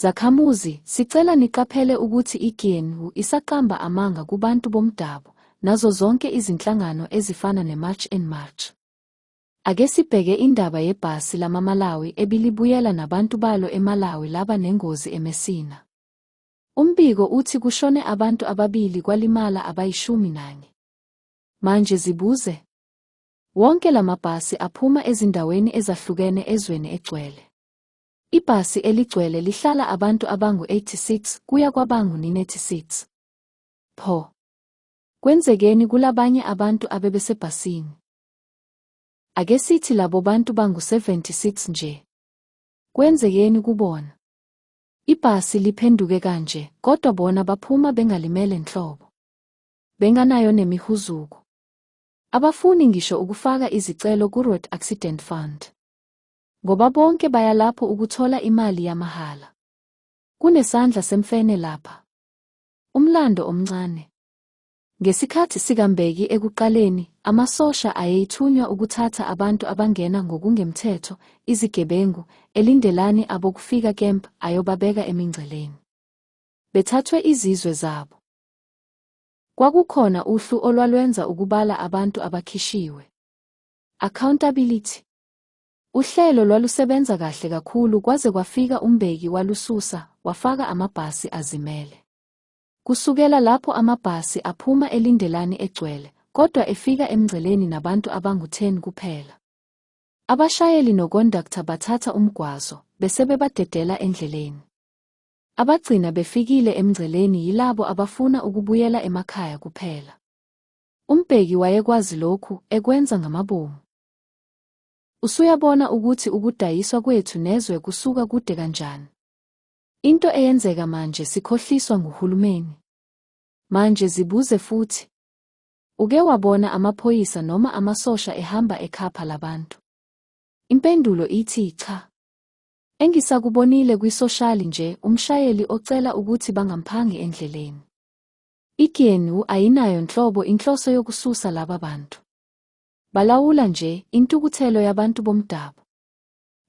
Zakhamuzi, sicela niqaphele ukuthi iGNU isaqamba amanga kubantu bomdabu nazo zonke izinhlangano ezifana neMarch and March. Ake sibheke indaba yebhasi lamaMalawi ebilibuyela nabantu balo eMalawi laba nengozi eMessina. Umbiko uthi kushone abantu ababili kwalimala abayi-11. Manje zibuze. Wonke lamabhasi aphuma ezindaweni ezahlukene ezweni egcwele. Ibhasi eligcwele lihlala abantu abangu-86 kuya kwabangu-96. Pho, kwenzekeni kulabanye abantu abebesebhasini? Ake sithi labo bantu bangu-76 nje. Kwenzekeni kubona? Ibhasi liphenduke kanje, kodwa bona baphuma bengalimele nhlobo. Benganayo nemihuzuko. Abafuni ngisho ukufaka izicelo ku-Road Accident Fund. Ngoba bonke baya lapho ukuthola imali yamahhala. Kunesandla semfene lapha. Umlando omncane. Ngesikhathi sikaMbeki ekuqaleni, amasosha ayethunywa ukuthatha abantu abangena ngokungemthetho, izigebengu, elindelani abokufika camp ayobabeka emingceleni. Bethathwe izizwe zabo. Kwakukhona uhlu olwalwenza ukubala abantu abakhishiwe. Accountability. Uhlelo lwalusebenza kahle kakhulu kwaze kwafika uMbeki walususa, wafaka amabhasi azimele. Kusukela lapho amabhasi aphuma elindelani egcwele, kodwa efika emngceleni nabantu abangu-10 kuphela. Abashayeli nokondaktha bathatha umgwazo, bese bebadedela endleleni. Abagcina befikile emngceleni yilabo abafuna ukubuyela emakhaya kuphela. uMbeki wayekwazi lokhu, ekwenza ngamabomu. Usuyabona ukuthi ukudayiswa kwethu nezwe kusuka kude kanjani. Into eyenzeka manje sikhohliswa nguhulumeni. Manje zibuze futhi. Uke wabona amaphoyisa noma amasosha ehamba ekhapha labantu? Impendulo ithi cha. Engisakubonile kwisoshali nje umshayeli ocela ukuthi bangamphangi endleleni. iGNU ayinayo nhlobo inhloso yokususa laba bantu. Balawula nje intukuthelo yabantu bomdabu.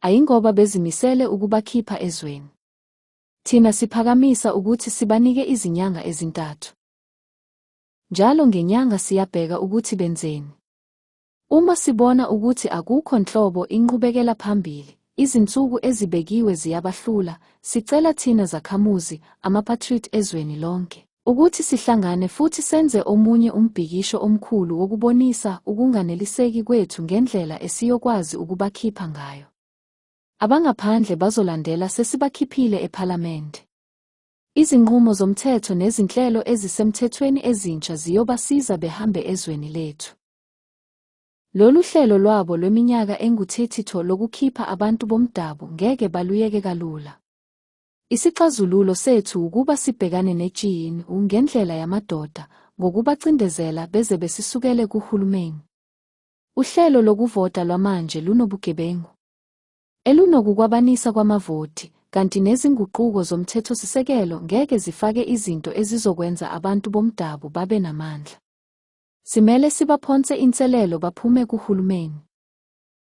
Ayingoba bezimisele ukubakhipha ezweni. Thina siphakamisa ukuthi sibanike izinyanga ezintathu. Njalo ngenyanga siyabheka ukuthi benzeni. Uma sibona ukuthi akukho nhlobo inqubekela phambili, izinsuku ezibekiwe ziyabahlula, sicela thina zakhamuzi, amapatriot ezweni lonke, ukuthi sihlangane futhi senze omunye umbhikisho omkhulu wokubonisa ukunganeliseki kwethu ngendlela esiyokwazi ukubakhipha ngayo. Abangaphandle bazolandela sesibakhiphile ePhalamende. Izinqumo zomthetho nezinhlelo ezisemthethweni ezintsha ziyobasiza behambe ezweni lethu. Lolu hlelo lwabo lweminyaka engu-32 lokukhipha abantu bomdabu ngeke baluyeke kalula. Isixazululo sethu ukuba sibhekane neGNU ngendlela yamadoda, ngokubacindezela beze besisukele kuhulumeni. Uhlelo lokuvota lwamanje lunobugebengu. Elunokukwabanisa kwamavoti, kanti nezinguquko zomthethosisekelo ngeke zifake izinto ezizokwenza abantu bomdabu babe namandla. Simele sibaphonse inselelo baphume kuhulumeni.